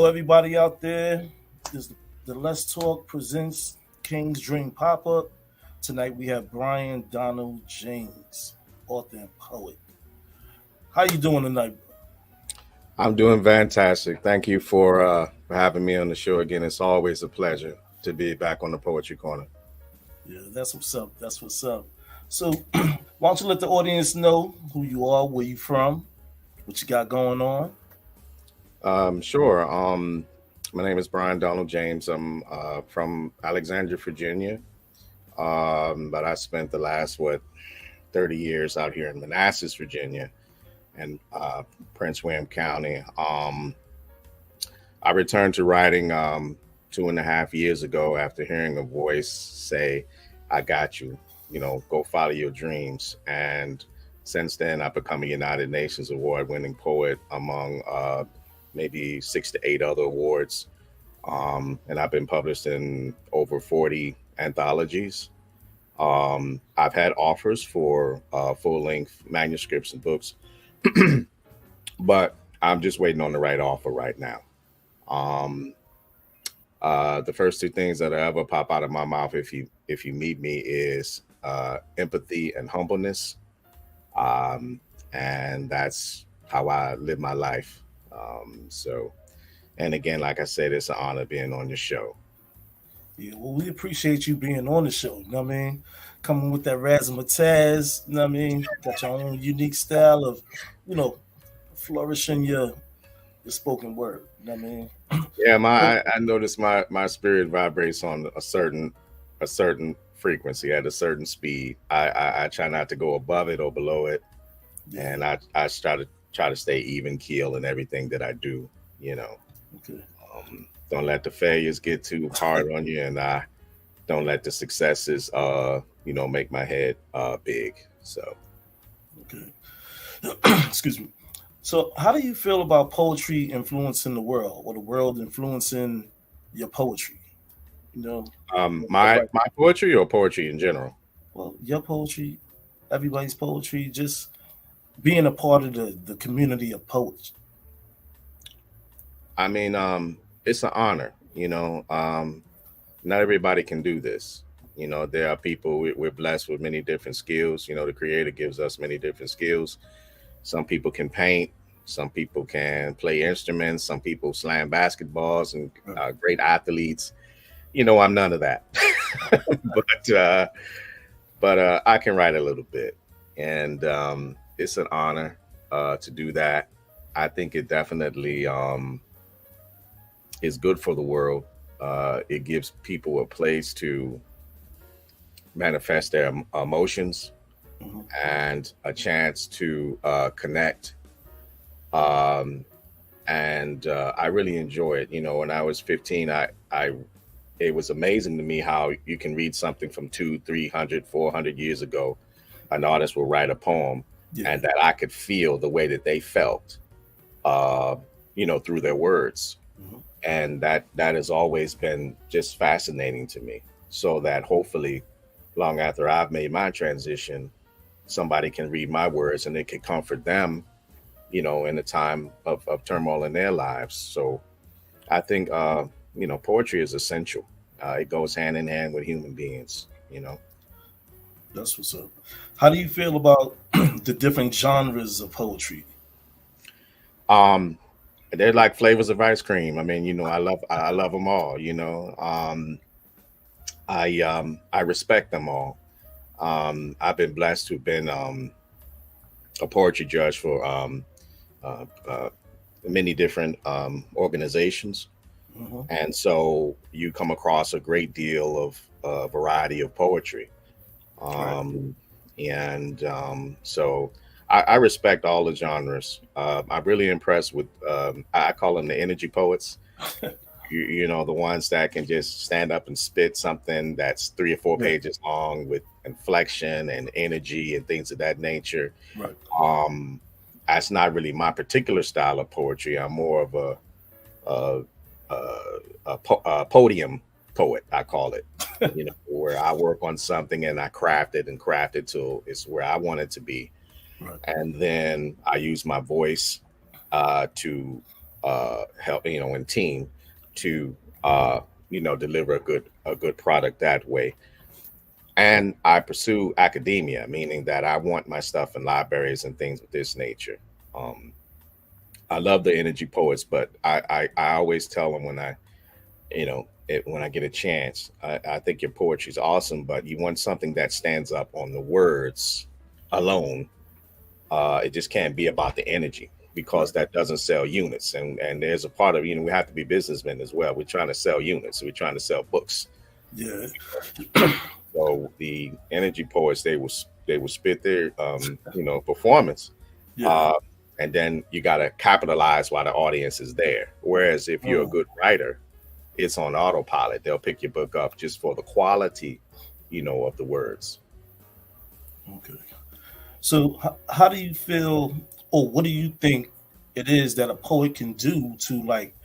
Hello, everybody out there. This is the Let's Talk presents King's Dream Pop Up. Tonight we have Brian Donnell James, author and poet. How you doing tonight? I'm doing fantastic. Thank you for having me on the show again. It's always a pleasure to be back on the Poetry Corner. Yeah, that's what's up. That's what's up. So, why don't you let the audience know who you are, where you from, what you got going on? Sure. My name is Brian Donald James. I'm from Alexandria, Virginia, but I spent the last 30 years out here in Manassas, Virginia, and Prince William County. I returned to writing 2.5 years ago after hearing a voice say, "I got you. Go follow your dreams." And since then, I've become a United Nations award-winning poet among maybe 6 to 8 other awards. And I've been published in over 40 anthologies. I've had offers for full-length manuscripts and books, but I'm just waiting on the right offer right now. Um, the first two things that ever pop out of my mouth if you meet me is empathy and humbleness, and that's how I live my life. And again, like I said, it's an honor being on your show. Yeah, well, we appreciate you being on the show. You know what I mean? Coming with that razzmatazz. You know what I mean? Got your own unique style of, you know, flourishing your spoken word. You know what I mean? Yeah, So, I notice my spirit vibrates on a certain frequency at a certain speed. I try not to go above it or below it, yeah, and I try to stay even keel in everything that I do. You know, okay. don't let the failures get too hard on you, and I don't let the successes make my head big. So Okay. Excuse me. So, how do you feel about poetry influencing the world, or the world influencing your poetry? You know, my everybody. my poetry or poetry in general. Well, your poetry, everybody's poetry, just being a part of the community of poets. I mean, it's an honor. Not everybody can do this. There are people, we're blessed with many different skills. The creator gives us many different skills. Some people can paint, some people can play instruments, some people slam basketballs and Right. great athletes. I'm none of that. But I can write a little bit, and it's an honor to do that. I think it definitely is good for the world. It gives people a place to manifest their emotions Hmm. and a chance to connect. Um, and I really enjoy it. When I was 15, I it was amazing to me how you can read something from 200, 300, 400 years ago. An artist will write a poem, Yeah. and that I could feel the way that they felt, uh, through their words. Hmm. And that has always been just fascinating to me. So that hopefully, long after I've made my transition, somebody can read my words and it can comfort them, in a time of turmoil in their lives. So I think poetry is essential. It goes hand in hand with human beings. That's what's up. How do you feel about the different genres of poetry? um they're like flavors of ice cream. I mean, I love them all. I respect them all. I've been blessed to have been a poetry judge for uh, uh, many different organizations, Hmm. and so you come across a great deal of variety of poetry. Right. Um, and so I respect all the genres. I'm really impressed with I call them the energy poets. The ones that can just stand up and spit something that's 3 or 4 Yeah. pages long with inflection and energy and things of that nature. Right. Um, that's not really my particular style of poetry. I'm more of a, a podium poet, I call it. Where I work on something and I craft it till it's where I want it to be, Right. and then I use my voice to help, and team to deliver a good product that way. And I pursue academia, meaning that I want my stuff in libraries and things of this nature. Um, I love the energy poets, but I always tell them when I get a chance, I think your poetry is awesome, but you want something that stands up on the words alone. It just can't be about the energy because Right. that doesn't sell units. And there's a part of, we have to be businessmen as well. We're trying to sell units. We're trying to sell books. Yeah. So the energy poets, they will spit their performance, Yeah. uh, and then you got to capitalize while the audience is there. Whereas if you're a Mm, good writer, it's on autopilot. They'll pick your book up just for the quality, of the words. okay. So, how do you feel, or what do you think it is that a poet can do to like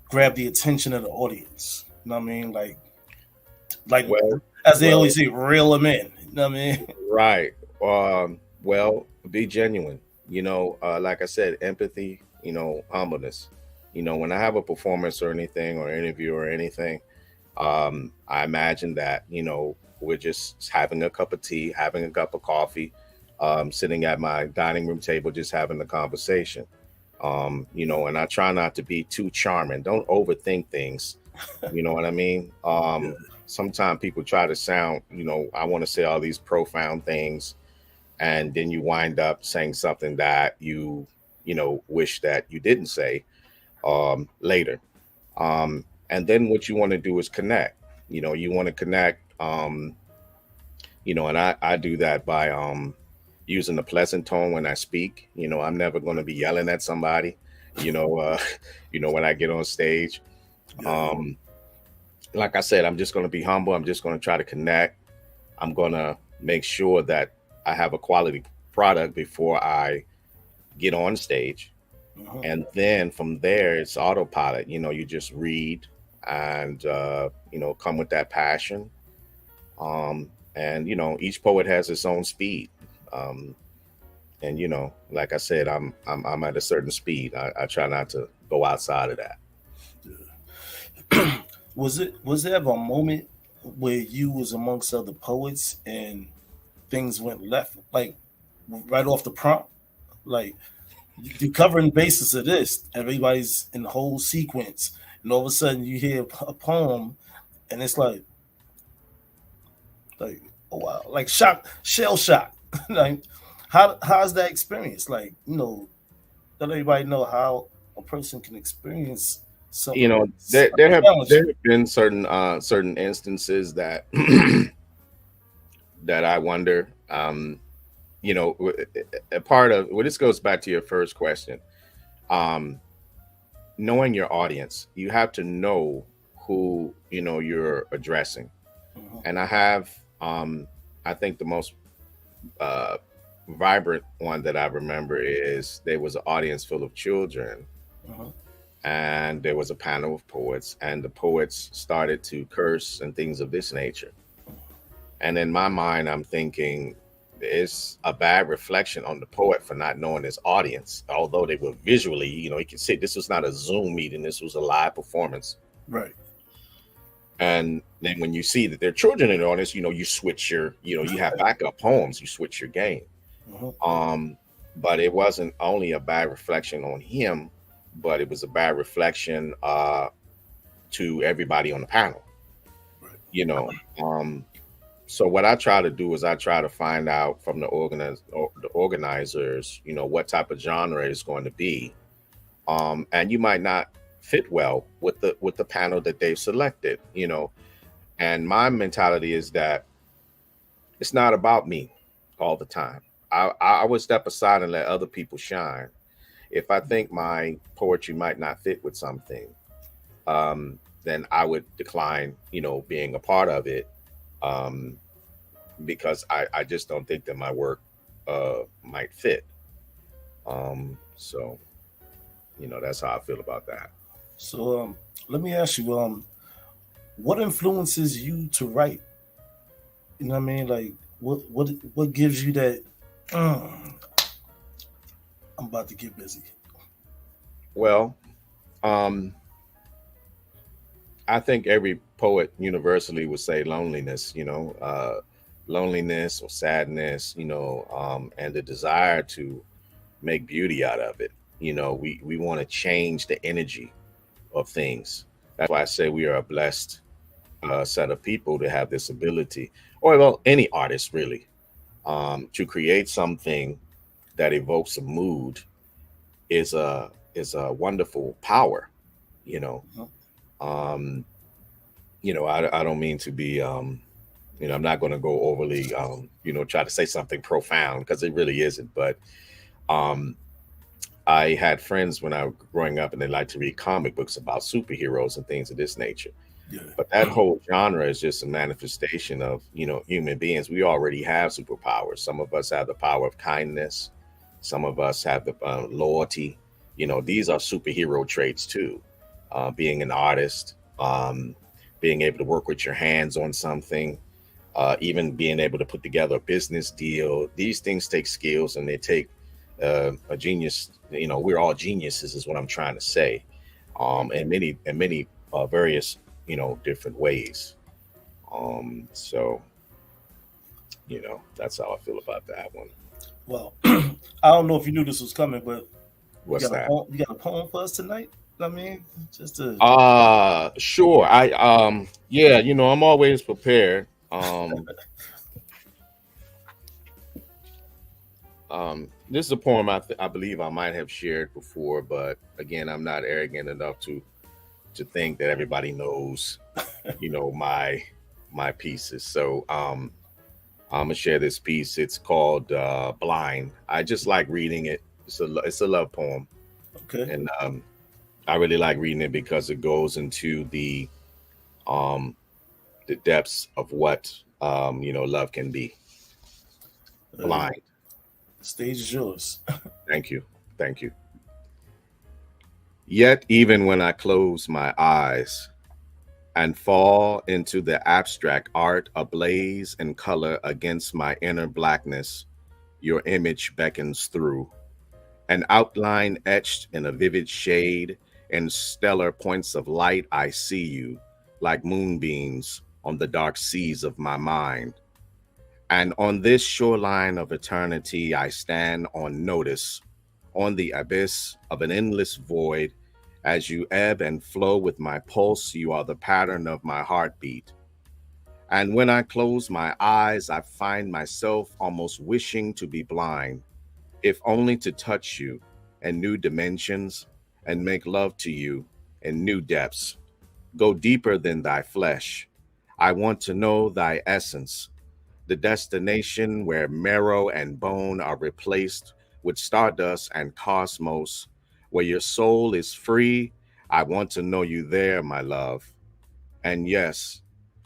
grab the attention of the audience? You know what I mean? Like Well, as they well, always say, reel them in. You know what I mean? right. Well, be genuine. Like I said, empathy. Humbleness. When I have a performance or anything, or interview or anything, I imagine that we're just having a cup of tea, having a cup of coffee, sitting at my dining room table, just having a conversation. And I try not to be too charming. Don't overthink things. You know what I mean? Yeah. Sometimes people try to sound, I want to say all these profound things, and then you wind up saying something that wish that you didn't say later. And then what you want to do is connect. You want to connect. And I do that by using a pleasant tone when I speak. I'm never going to be yelling at somebody. You know, uh, when I get on stage. Yeah. Um, like I said, I'm just going to be humble. I'm just going to try to connect. I'm going to make sure that I have a quality product before I get on stage. Uh-huh. And then from there, it's autopilot. You just read and, come with that passion. And, each poet has its own speed. Um, and, like I said, I'm at a certain speed. I try not to go outside of that. Was there ever a moment where you was amongst other poets and things went left, like right off the prompt? Like you're covering basis of this, everybody's in the whole sequence, and all of a sudden you hear a poem, and it's like oh wow, like shock, shell shock. Like how's that experience? Like let everybody know how a person can experience something There, like there have challenge. there have been certain instances that that I wonder. A part of this goes back to your first question. Um, Knowing your audience, you have to know who you're addressing. Mhm, And I think the most uh, vibrant one that I remember is there was an audience full of children, mhm. and there was a panel of poets, and the poets started to curse and things of this nature. And in my mind, I'm thinking it's a bad reflection on the poet for not knowing his audience. Although they were visually, you can see this was not a Zoom meeting, this was a live performance. Right. And then when you see that there are children in the audience, you switch you have backup poems, you switch your game. Mhm. Um, but it wasn't only a bad reflection on him, but it was a bad reflection to everybody on the panel. Right. You know, um, so what I try to do is I try to find out from the organizers, what type of genre is going to be, and you might not fit well with the panel that they've selected. And my mentality is that it's not about me all the time. I would step aside and let other people shine. If I think my poetry might not fit with something, then I would decline, being a part of it, um, because I just don't think that my work might fit. So, that's how I feel about that. So let me ask you, what influences you to write? You know what I mean? Like what gives you that? "Mm, I'm about to get busy." Well, um, I think every poet universally would say loneliness, loneliness or sadness, and the desire to make beauty out of it. We want to change the energy of things. That's why I say we are a blessed set of people to have this ability, or well, any artist really, to create something that evokes a mood is a wonderful power. You know, Mhm. um, I don't mean to be, I'm not going to go overly, try to say something profound because it really isn't. But um, I had friends when I was growing up, and they liked to read comic books about superheroes and things of this nature. Yeah. But that whole genre is just a manifestation of, human beings. We already have superpowers. Some of us have the power of kindness. Some of us have the loyalty. These are superhero traits too. Being an artist, being able to work with your hands on something, even being able to put together a business deal. These things take skills and they take a genius. We're all geniuses, is what I'm trying to say, in many various different ways. So that's how I feel about that one. Well, I don't know if you knew this was coming, but you What's got a that? poem. You got a poem for us tonight. I mean, just to Sure. Yeah, I'm always prepared. This is a poem I believe I might have shared before, but again, I'm not arrogant enough to think that everybody knows, my pieces. So I'm gonna share this piece. It's called "Blind." I just like reading it. It's a love poem, okay. and I really like reading it because it goes into um, the depths of what love can be. Uh, Blind. stage is yours. Thank you. Thank you. Yet even when I close my eyes and fall into the abstract art ablaze in color against my inner blackness, your image beckons through. An outline etched in a vivid shade, in stellar points of light, I see you, like moonbeams on the dark seas of my mind. And on this shoreline of eternity, I stand on notice, on the abyss of an endless void. As you ebb and flow with my pulse, you are the pattern of my heartbeat. And when I close my eyes, I find myself almost wishing to be blind, if only to touch you in new dimensions and make love to you in new depths. Go deeper than thy flesh. I want to know thy essence, the destination where marrow and bone are replaced with stardust and cosmos, where your soul is free. I want to know you there, my love. And yes,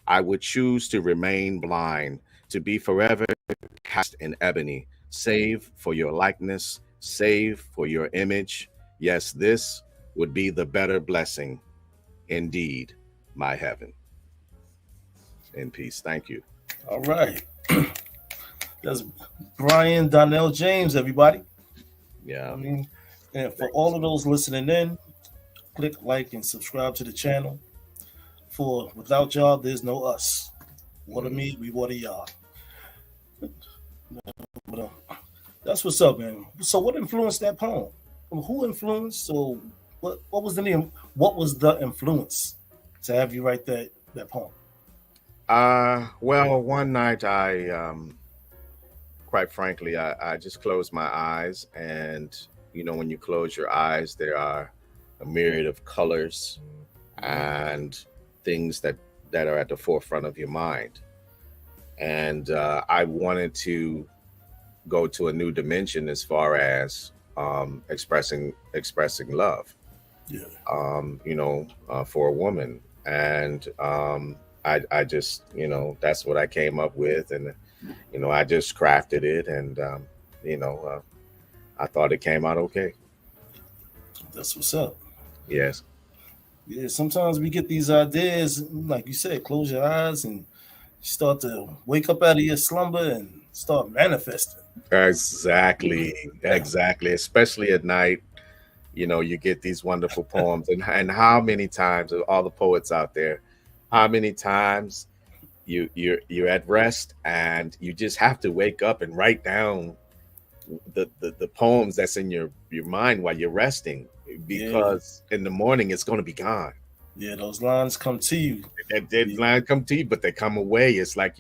I would choose to remain blind, to be forever cast in ebony, save for your likeness, save for your image. Yes, this would be the better blessing, indeed, my heaven. In peace. Thank you. All right. That's Brian Donnell James, everybody. I Yeah. mean, and for Thank you all so of much. those listening in, click like and subscribe to the channel. For without y'all, there's no us. Water Mhm. me, we water y'all. But, that's what's up, man. So, what influenced that poem? Who influenced? So, what was the name? What was the influence to have you write that poem? Well, one night quite frankly, I just closed my eyes, and when you close your eyes, there are a myriad of colors Mhm. and things that are at the forefront of your mind. And I wanted to go to a new dimension as far as expressing love, Yeah, for a woman. And I just, that's what I came up with, and I just crafted it, and you know, uh, I thought it came out okay. that's what's up. Yes, Yeah, sometimes we get these ideas, like you said, close your eyes and start to wake up out of your slumber and start manifesting. exactly, Yeah, exactly. Especially at night, You get these wonderful poems, and how many times, all the poets out there, how many times you're at rest and you just have to wake up and write down the poems that's in your mind while you're resting, Yeah, because in the morning it's going to be gone. yeah, those lines come to you. That Yeah. deadline come to you, but they come away. It's like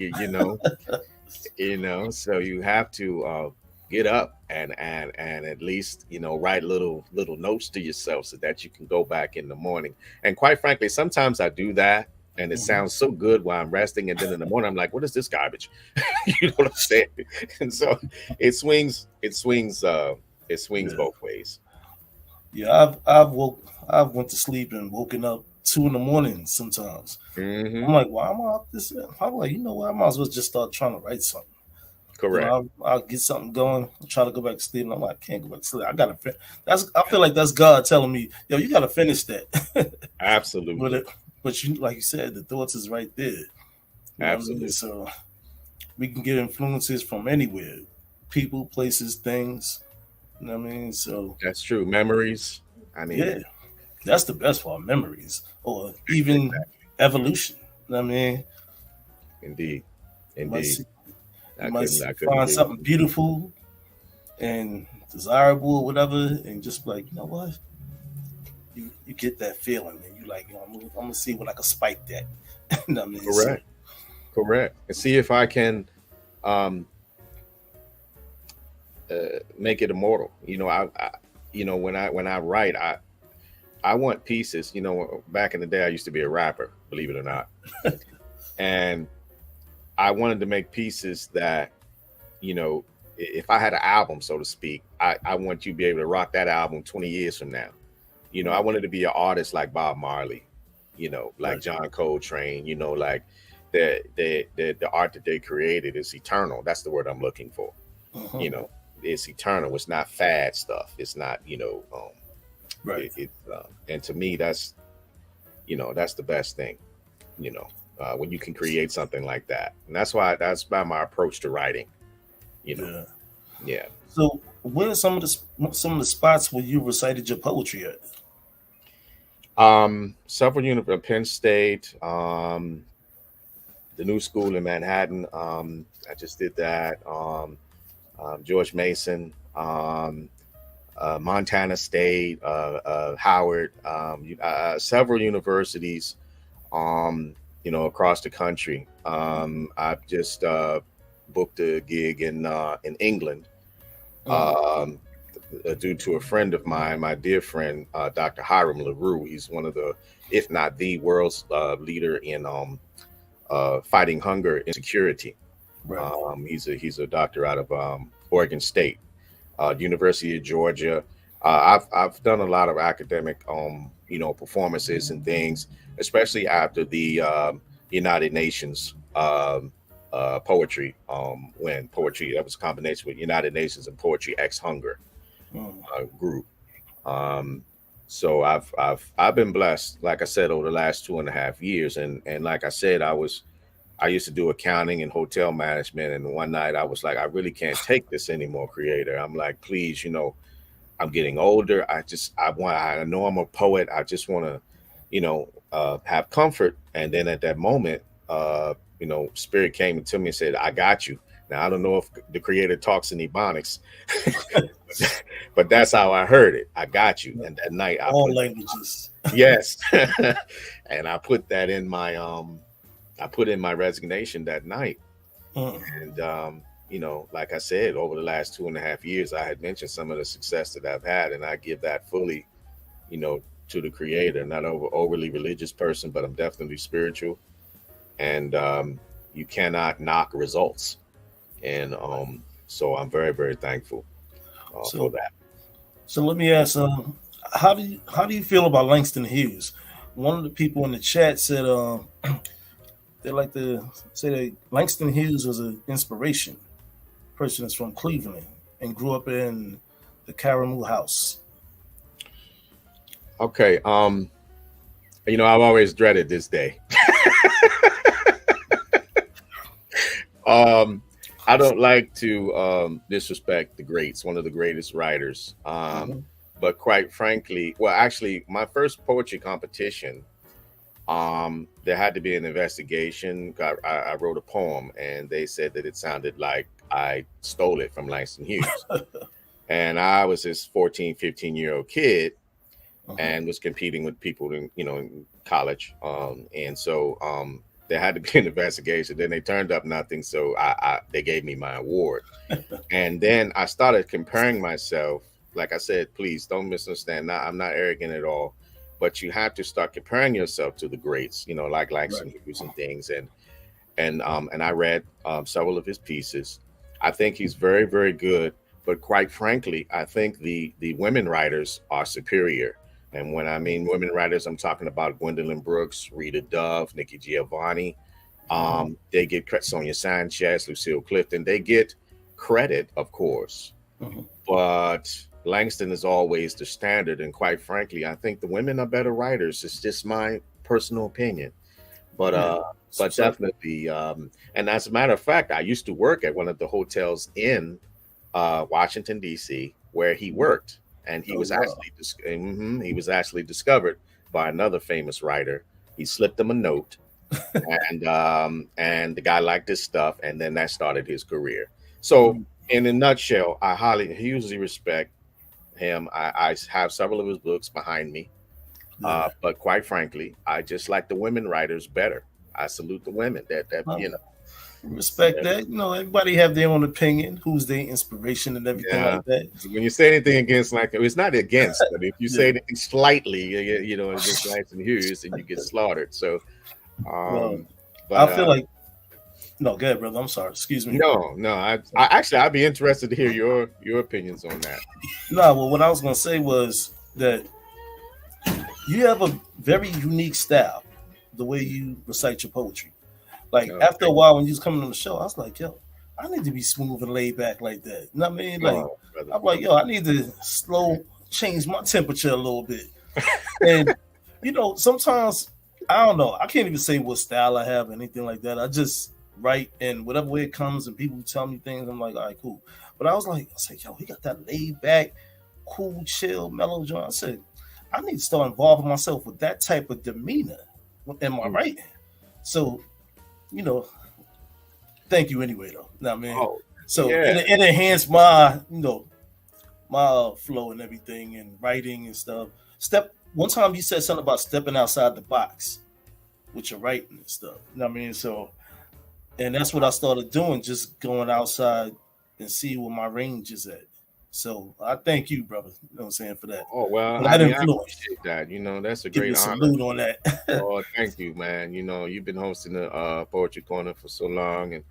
so you have to get up and at least write little notes to yourself so that you can go back in the morning. And quite frankly, sometimes I do that and it Mhm. sounds so good while I'm resting, and then in the morning I'm like, what is this garbage? You know what I'm saying? And so it swings Yeah, both ways. yeah. I've went to sleep and woken up 2 in the morning sometimes. I'm Hmm. like, why am I up this? I'm like, you know what? I might as well just start trying to write something. Then Correct. I'll get something going. Try to go back to sleep, and I'm like, I can't go back to sleep. I gotta. That's. I feel like that's God telling me, yo, you gotta finish that. but Absolutely. it, but you, like you said, the thoughts is right there. You know what I mean? Absolutely. So we can get influences from anywhere, people, places, things. You know what I mean? So That's true. Memories. I yeah, mean, that's the best part. Memories, or even exactly. evolution. You know what I mean? Indeed. You might Indeed. see, you I might couldn't see, I couldn't find agree with something you. beautiful and desirable or whatever, and just be like, you know what? You get that feeling, and you like, I'm gonna see what I can spike that. You know what I mean? So Correct. Correct. And see if I can um make it immortal. When I write, I want pieces. Back in the day I used to be a rapper, believe it or not. And I wanted to make pieces that, you know, if I had an album, so to speak, I want you to be able to rock that album 20 years from now. I right, wanted to be an artist like Bob Marley, like right, John Coltrane, like the art that they created is eternal. That's the word I'm looking for. uh-huh, You know, it's eternal. It's not fad stuff. It's not, right. and to me, that's the best thing, you know, when you can create something like that. And that's by my approach to writing, you know. Yeah. Yeah. So, where are some of the spots where you recited your poetry at? Several Penn State, the New School in Manhattan. I just did that. George Mason, Montana State, Howard, several universities, across the country. I've just booked a gig in England, Mm, um, due to a friend of mine, my dear friend, Dr. Hiram LaRue. He's one of the, if not the world's leader in fighting hunger and security. right. He's a doctor out of Oregon State, University of Georgia. I've done a lot of academic performances and things, especially after the United Nations poetry, when poetry, that was a combination with United Nations and Poetry X Hunger Mm, group. Um, so I've been blessed, like I said, over the last 2.5 years, and like I said, I used to do accounting and hotel management, and one night I was like, I really can't take this anymore, creator. I'm like, please, I'm getting older. I know I'm a poet. I just want to, have comfort. And then at that moment, spirit came to me and said, I got you. Now I don't know if the creator talks in ebonics, but that's how I heard it. I got you. right. And that night I All put, languages. yes. And I put in my resignation that night. Mm, And like I said, over the last 2.5 years, I had mentioned some of the success that I've had, and I give that fully, to the creator. Not overly religious person, but I'm definitely spiritual. And you cannot knock results. And right. so I'm very, very thankful for So, that. so let me ask, how do you feel about Langston Hughes? One of the people in the chat said, they like to say that Langston Hughes was an inspiration. Person is from Cleveland and grew up in the Caramel House. Okay. I've always dreaded this day. um, I don't like to disrespect the greats, one of the greatest writers. Mhm. but quite frankly, well, actually, my first poetry competition, there had to be an investigation. I wrote a poem, and they said that it sounded like I stole it from Langston Hughes. And I was this 14, 15-year-old kid and was competing with people in college. And so there had to be an investigation. Then they turned up nothing. So they gave me my award. And then I started comparing myself. Like I said, please don't misunderstand. I'm not arrogant at all, but you have to start comparing yourself to the greats, like Langston Hughes and things. And I read several of his pieces. I think he's very, very good. But quite frankly, I think the women writers are superior. And when I mean women writers, I'm talking about Gwendolyn Brooks, Rita Dove, Nikki Giovanni. They get Sonia Sanchez, Lucille Clifton. They get credit, of course. But Langston is always the standard. And quite frankly, I think the women are better writers. It's just my personal opinion. But definitely, and as a matter of fact, I used to work at one of the hotels in Washington, D.C., where he worked, and he was actually discovered by another famous writer. He slipped him a note, and the guy liked his stuff, and then that started his career. So, in a nutshell, I hugely respect him. I have several of his books behind me, but quite frankly, I just like the women writers better. I salute the women that respect that. Everybody have their own opinion, who's their inspiration and everything like that. When you say anything against, like, it's not against, but if you say anything slightly, against Langston Hughes, then you get slaughtered. So, I feel like, no, go ahead, brother. I'm sorry. Excuse me. No. I'd be interested to hear your opinions on that. No, well, what I was going to say was that you have a very unique style, the way you recite your poetry. Like, after a while, when you was coming on the show, I was like, yo, I need to be smooth and laid back like that. You know what I mean? Like, I'm like, yo, I need to change my temperature a little bit. And, sometimes, I don't know. I can't even say what style I have or anything like that. I just write, and whatever way it comes, and people tell me things, I'm like, all right, cool. But I was like, yo, he got that laid back, cool, chill, mellow joint. I said, I need to start involving myself with that type of demeanor in my writing. So, thank you anyway, though. Know what I mean? It enhanced my, my flow and everything, and writing and stuff. One time you said something about stepping outside the box with your writing and stuff. You know what I mean? So, and that's what I started doing, just going outside and see where my range is at. So I thank you, brother. You know what I'm saying, for that. Oh, well, I appreciate that. That's a Give great honor. Salute on that. Oh, thank you, man. You've been hosting the Poetry Corner for so long, and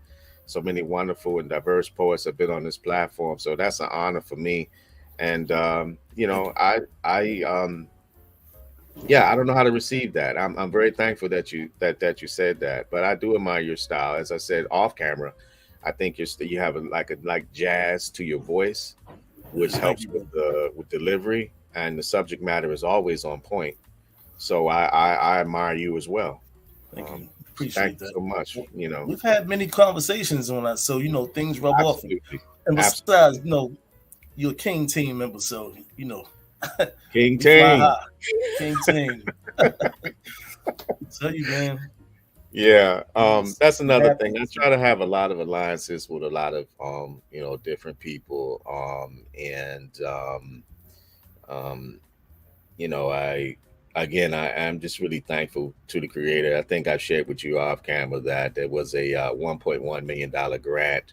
so many wonderful and diverse poets have been on this platform. So that's an honor for me. And I don't know how to receive that. I'm very thankful that you said that. But I do admire your style. As I said off camera, I think you have like jazz to your voice, which helps with delivery, and the subject matter is always on point. So I admire you as well. Thank you. Appreciate that so much. We've had many conversations on that, so things rub Absolutely. off. And besides, you're a King team member, so King team. King team. Tell you, man. Yeah, that's another thing. I try to have a lot of alliances with a lot of different people, I am just really thankful to the Creator. I think I shared with you off camera that there was a $1.1 million grant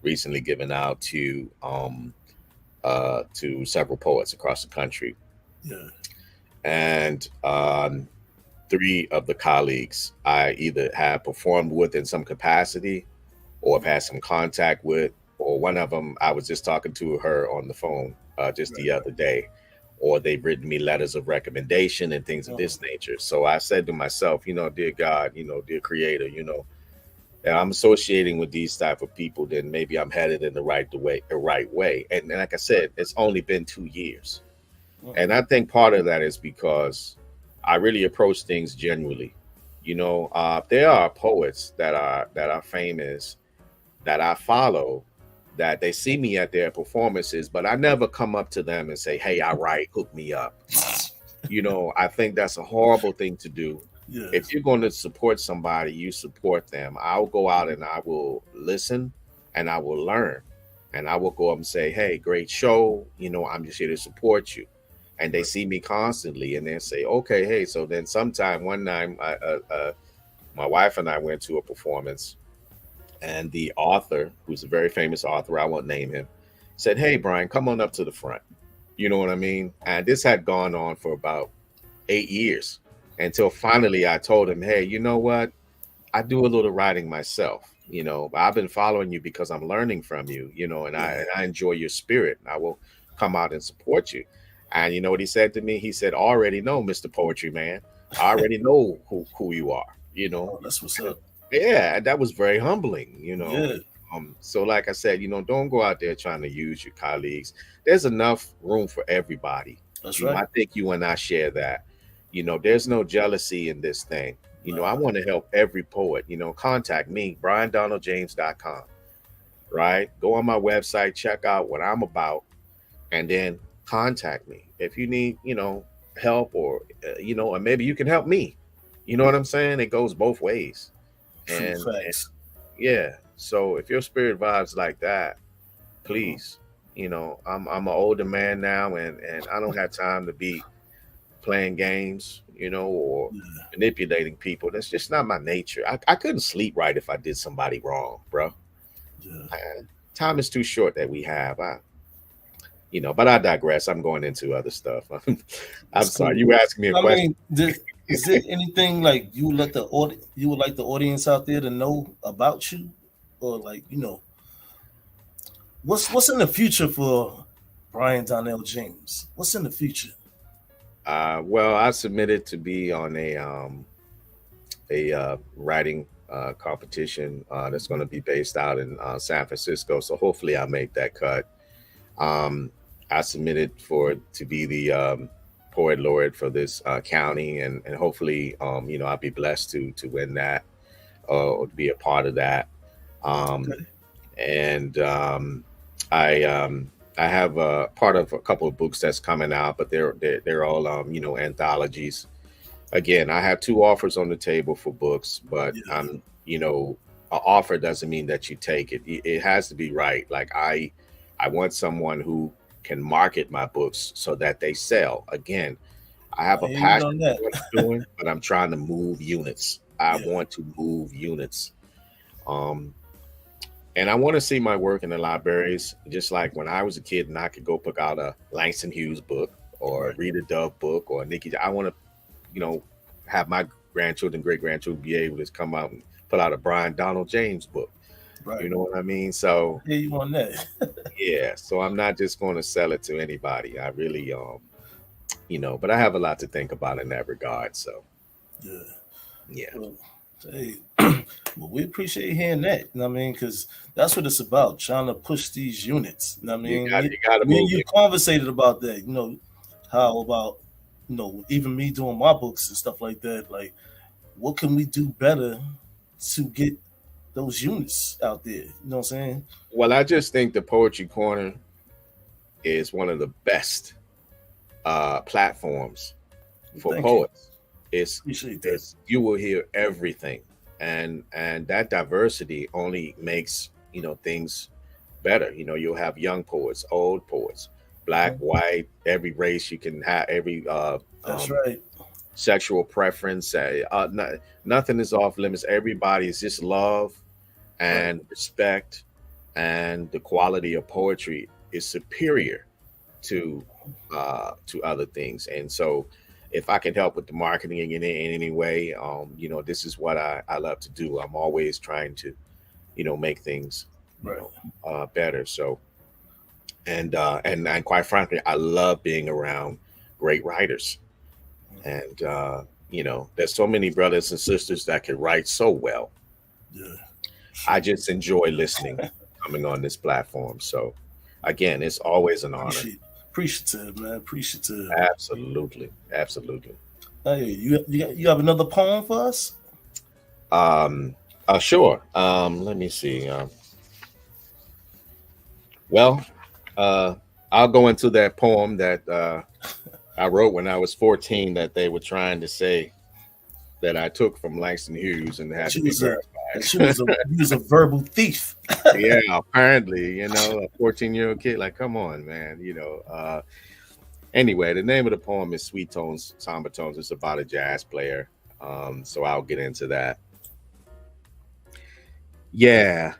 recently given out to several poets across the country. Yeah, and 3 of the colleagues I either have performed with in some capacity or have had some contact with, or one of them I was just talking to her on the phone the other day, or they've written me letters of recommendation and things of this nature. So I said to myself, dear God, dear Creator, I'm associating with these type of people, then maybe I'm headed in the right way. And like I said, it's only been 2 years. And I think part of that is because I really approach things genuinely. There are poets that are famous that I follow, that they see me at their performances, but I never come up to them and say, "Hey, I write, hook me up." I think that's a horrible thing to do. If Yes. you're going to support somebody, you support them. I'll go out and I will listen and I will learn. And I will go up and say, "Hey, great show. I'm just here to support you." And they see me constantly and they say, "Okay, hey." So then sometime one night, my wife and I went to a performance, and the author, who's a very famous author, I won't name him, said, "Hey, Brian, come on up to the front." You know what I mean? And this had gone on for about 8 years until finally I told him, "Hey, you know what? I do a little writing myself. But I've been following you because I'm learning from you, and I, Yeah. and I enjoy your spirit. And I will come out and support you." And you know what he said to me? He said, "I already know, Mr. Poetry Man. I already know who you are, Oh, that's what's up. Yeah, and that was very humbling. Yeah, So like I said, don't go out there trying to use your colleagues. There's enough room for everybody. that's I right. think you and I share that. There's no jealousy in this thing. I Nah, want to help every poet. Contact me, BrianDonnellJames.com. Right? Go on my website, check out what I'm about, and then contact me if you need, help, or maybe you can help me. You know what I'm saying? It goes both ways. true And facts. yeah, so if your spirit vibes like that, Mhm. please. I'm an older man now, and I don't have time to be playing games, or Yeah, manipulating people. That's just not my nature. I couldn't sleep right if I did somebody wrong, bro. yeah. Time is too short that we have. But I digress. I'm going into other stuff. I'm It's sorry. cool. You asked me a I question. mean, is there anything like you would like the audience out there to know about you, or like what's in the future for Brian Donnell James? What's in the future? Well, I submitted to be on a writing competition that's going to be based out in San Francisco. So hopefully I make that cut. Um, I submitted for to be the poet laureate for this county, and hopefully, I'll be blessed to win that or to be a part of that. Um, Okay. and I I have a part of a couple of books that's coming out, but they're all anthologies. Again, I have two offers on the table for books, but Yeah. an offer doesn't mean that you take it. It has to be right. Like I want someone who can market my books so that they sell. Again, I have I a hear you passion on for that. what I'm doing, but I'm trying to move units. I Yeah. want to move units. Um, and I want to see my work in the libraries, just like when I was a kid and I could go pick out a Langston Hughes book or Right. read a Dove book or Nikki. I want to, you know, have my grandchildren, great grandchildren be able to come out and put out a Brian Donald James book. You Right. know what I mean? So I hear you on that. yeah, so I'm not just going to sell it to anybody. I really, but I have a lot to think about in that regard. So Yeah. yeah, Well, hey, well, we appreciate hearing that. You know what I mean? Because that's what it's about, trying to push these units. You know what I you mean? got you got to Me and move you it. conversated about that. How about, even me doing my books and stuff like that. Like, what can we do better to get those units out there? You know what I'm saying? Well, I just think the Poetry Corner is one of the best platforms for Thank you. poets. It's Appreciate that. it's you will hear everything, and that diversity only makes things better. You'll have young poets, old poets, black, Mhm. white, every race you can have, every That's um, right. sexual preference. Nothing is off limits. Everybody is just love Right. and respect, and the quality of poetry is superior to other things. And so, if I can help with the marketing in any way, this is what I love to do. I'm always trying to make things Right. better. So and quite frankly, I love being around great writers. And there's so many brothers and sisters that can write so well. Yeah. I True. just enjoy listening, coming on this platform. So again, it's always an honor. Appreciative, man. Appreciative. Absolutely, absolutely. Hey, you have another poem for us? Um, sure. Let me see. Well, I'll go into that poem that I wrote when I was 14 that they were trying to say that I took from Langston Hughes and had That to you be was a verified. you was a verbal thief. Yeah, apparently, a 14-year-old kid, like, come on, man, Anyway, the name of the poem is Sweet Tones, Somber Tones. It's about a jazz player. So I'll get into that. Yeah,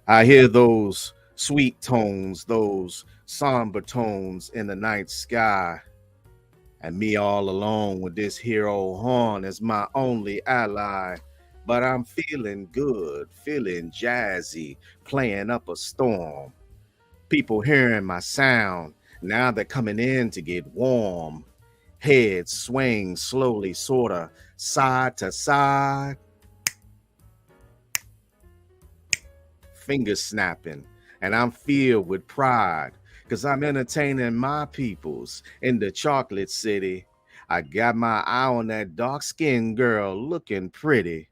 I hear those sweet tones, those somber tones in the night sky, and me all alone with this hero horn as my only ally. But I'm feeling good, feeling jazzy, playing up a storm. People hearing my sound, now they're coming in to get warm. Heads swing slowly, sorta side to side. Fingers snapping, and I'm filled with pride, cause I'm entertaining my peoples in the chocolate city. I got my eye on that dark-skinned girl looking pretty.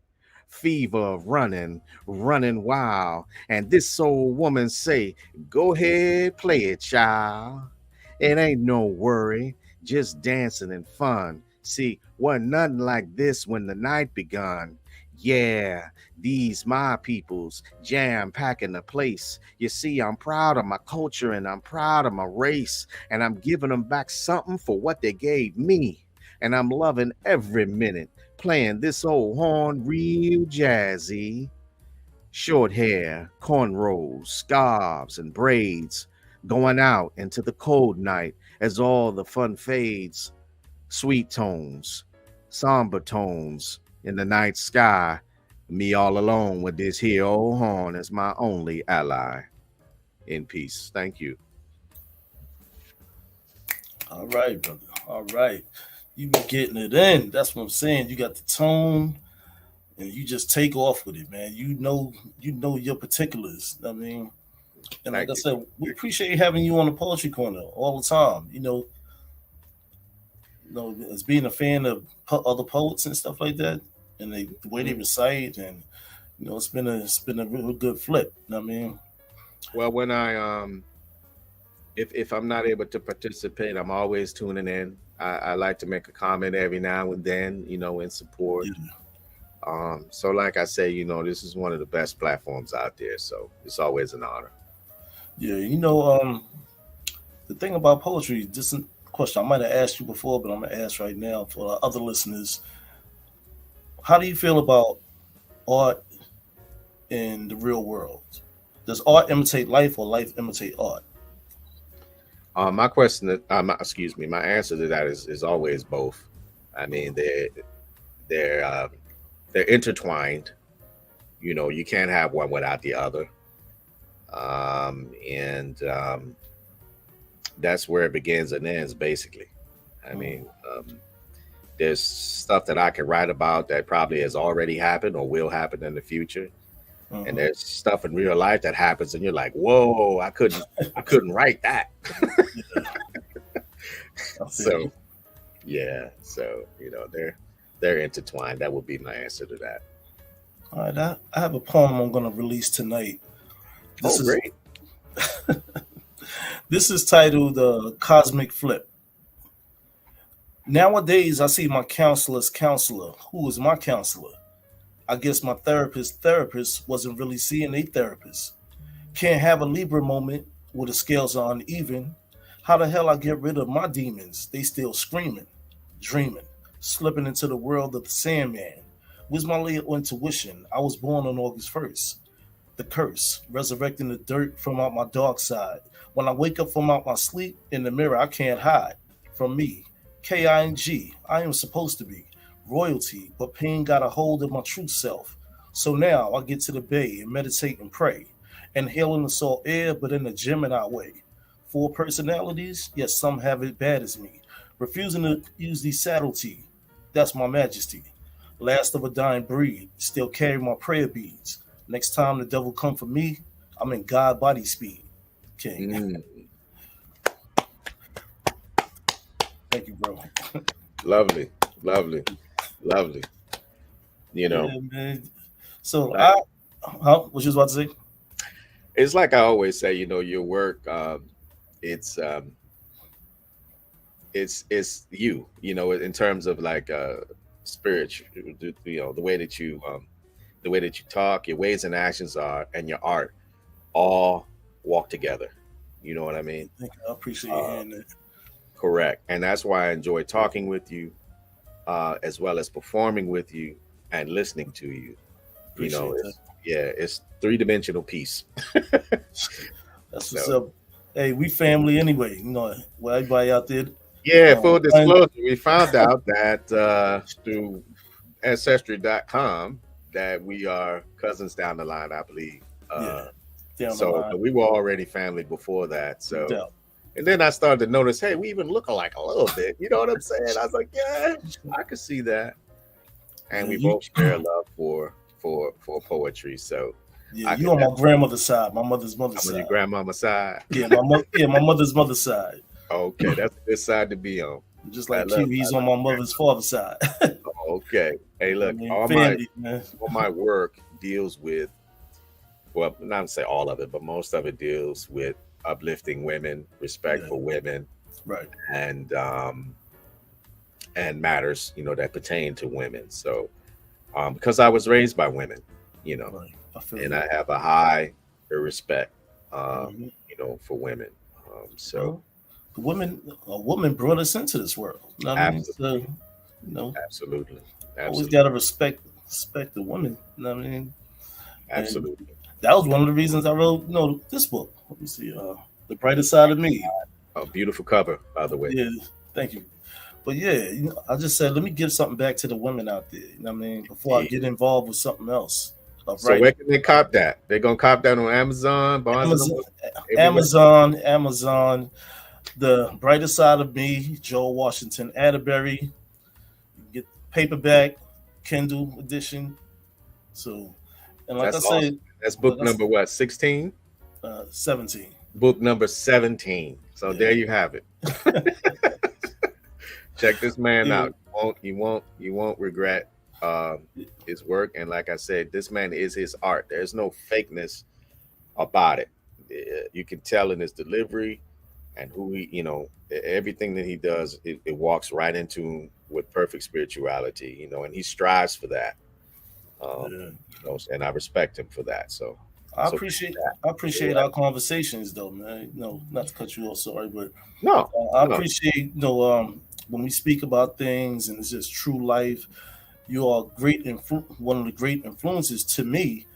Fever of running, running wild. And this old woman say, go ahead, play it, child. It ain't no worry, just dancing and fun. See, wasn't nothing like this when the night begun. Yeah, these my peoples jam packing the place. You see, I'm proud of my culture and I'm proud of my race, and I'm giving them back something for what they gave me. And I'm loving every minute playing this old horn real jazzy. Short hair, cornrows, scarves, and braids, going out into the cold night as all the fun fades. Sweet tones, somber tones in the night sky. Me all alone with this here old horn as my only ally. In peace. Thank you. All right, brother. All right. You be getting it in. That's what I'm saying. You got the tone and you just take off with it, man. You know your particulars. I mean, and like Thank I you. said, we appreciate having you on the poetry corner all the time. As being a fan of other poets and stuff like that, and the way they recite, and it's been a real good flip. You know what I mean, Well, when I if I'm not able to participate, I'm always tuning in. I like to make a comment every now and then, in support. yeah, So like I say, this is one of the best platforms out there. So it's always an honor. yeah. The thing about poetry, just a question I might have asked you before, but I'm gonna ask right now for our other listeners. How do you feel about art in the real world? Does art imitate life or life imitate art? My question, excuse me, my answer to that is always both. I mean, they're they're intertwined. You can't have one without the other. And That's where it begins and ends, basically. I Mm-hmm. mean, there's stuff that I can write about that probably has already happened or will happen in the future, and Mm-hmm. there's stuff in real life that happens, and you're like, "Whoa, I couldn't write that." Yeah, I feel So you. yeah, so they're intertwined. That would be my answer to that. All right, I have a poem I'm gonna release tonight. Oh, This is great. this is titled "Cosmic Flip." Nowadays, I see my counselor's counselor, who is my counselor. I guess my therapist wasn't really seeing a therapist. Can't have a Libra moment where the scales are uneven. How the hell I get rid of my demons? They still screaming, dreaming, slipping into the world of the Sandman. Where's my little intuition? I was born on August 1st. The curse, resurrecting the dirt from out my dark side. When I wake up from out my sleep, in the mirror I can't hide from me. King, I am supposed to be royalty, but pain got a hold of my true self. So now I get to the bay and meditate and pray. Inhaling the salt air, but in a Gemini way. Four personalities, yes, some have it bad as me. Refusing to use the subtlety, that's my majesty. Last of a dying breed, still carry my prayer beads. Next time the devil come for me, I'm in God body speed. King. Mm, Thank you, bro. lovely, lovely, lovely. You know, Yeah, man. So like what you was about to say? It's like I always say, your work, it's it's you, in terms of like spiritual, the way that you talk, your ways and actions are, and your art all walk together. You know what I mean? I appreciate Uh, hearing that. Correct. And that's why I enjoy talking with you, as well as performing with you and listening to you. Appreciate that. It's three-dimensional piece. That's what's So up. Hey, we family anyway. Well, everybody out there. yeah, full And, disclosure, we found out that through ancestry.com that we are cousins down the line, I believe. yeah, down the So line, but we were already family before that. no So doubt. and then I started to notice, hey, we even look alike a little bit. You know what I'm saying? I was like, yeah, I could see that. And Yeah, we both share a love for poetry. So yeah, I you could on my grandmother's side, my mother's I'm on side. your grandmama's side. Yeah, my mother's mother's side. Okay, that's a good side to be on. Just like Q, he's on my mother's father's side. Okay. Hey, look, family, man. all my work deals with, well, not to say all of it, but most of it deals with uplifting women, respect for women, Right. and matters, that pertain to women. So because I was raised by women, Right. and I have a high respect, for women. So a woman brought us into this world. You know what I mean? So, absolutely. Always gotta respect the woman. You know what I mean? Absolutely. And that was one of the reasons I wrote, this book. Let me see, The Brighter Side of Me. A beautiful cover, by the way. Yeah, thank you. But yeah, I just said, let me give something back to the women out there. You know what I mean? Before I get involved with something else. So where can they cop that? They're gonna cop that on Amazon, Amazon. The Brighter Side of Me, Joel Washington Atterbury. You get paperback, Kindle edition. So, and like that's I awesome. said, that's book number what? 16? 17. Book number 17. So there you have it. Check this man out. You won't regret his work. And like I said, this man is his art. There's no fakeness about it. You can tell in his delivery and who he, everything that he does, it walks right into with perfect spirituality, and he strives for that. And I respect him for that. So I appreciate our conversations, though, man. Not to cut you off, sorry, but no, I appreciate when we speak about things and it's just true life. You are one of the great influences to me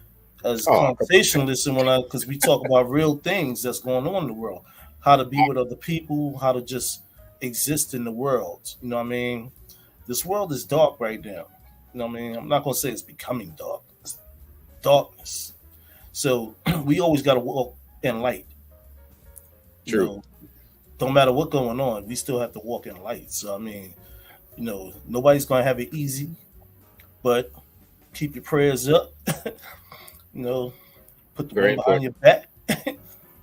as a conversationalist, and because we talk about real things that's going on in the world, how to be with other people, how to just exist in the world. You know what I mean? This world is dark right now. You know what I mean? I'm not gonna say it's becoming dark. It's darkness. So we always got to walk in light. True. Don't matter what's going on, we still have to walk in light. So I mean, nobody's gonna have it easy, but keep your prayers up. Put the one behind your back,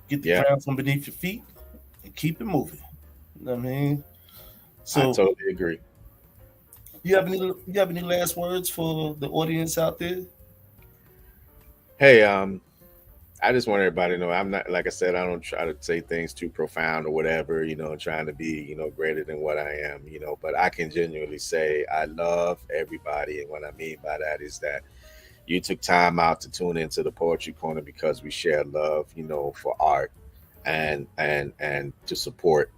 get the ground from beneath your feet, and keep it moving. You know what I mean? So I totally agree. You have any last words for the audience out there? Hey, I just want everybody to know I'm not, like I said, I don't try to say things too profound or whatever, trying to be, greater than what I am, but I can genuinely say I love everybody. And what I mean by that is that you took time out to tune into the Poetry Corner because we share love, for art and to support.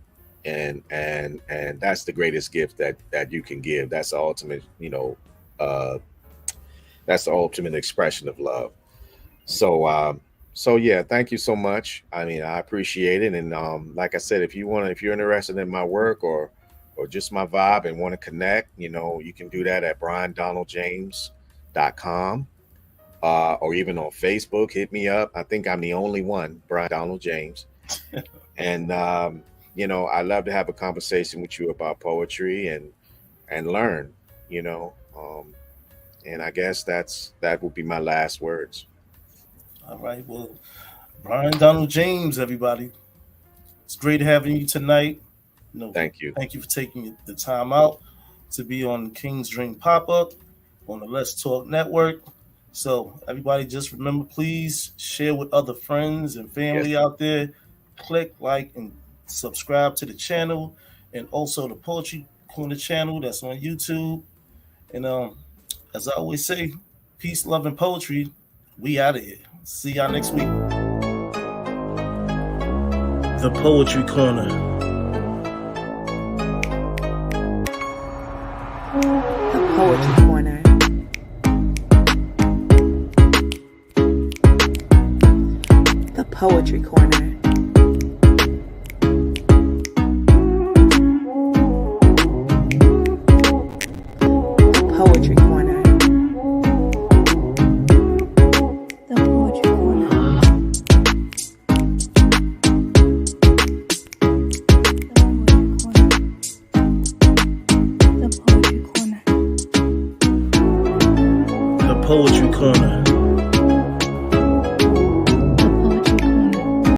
And that's the greatest gift that you can give. That's the ultimate, that's the ultimate expression of love. So yeah, thank you so much. I mean, I appreciate it. And like I said, if you're interested in my work or just my vibe and want to connect, you can do that at BrianDonnellJames.com or even on Facebook. Hit me up. I think I'm the only one, Brian Donnell James. And I love to have a conversation with you about poetry and learn. And I guess that would be my last words. All right. Well, Brian Donnell James, everybody. It's great having you tonight. Thank you. Thank you for taking the time out to be on King's Dream Pop-Up on the Let's Talk Network. So everybody just remember, please share with other friends and Yes. family out there. Click like and subscribe to the channel, and also the Poetry Corner channel that's on YouTube. And as I always say, peace, love, and poetry. We out of here. See y'all next week. The Poetry Corner. The Poetry Corner. The Poetry Corner. The Poetry Corner. The Poetry Corner. The Poetry Corner.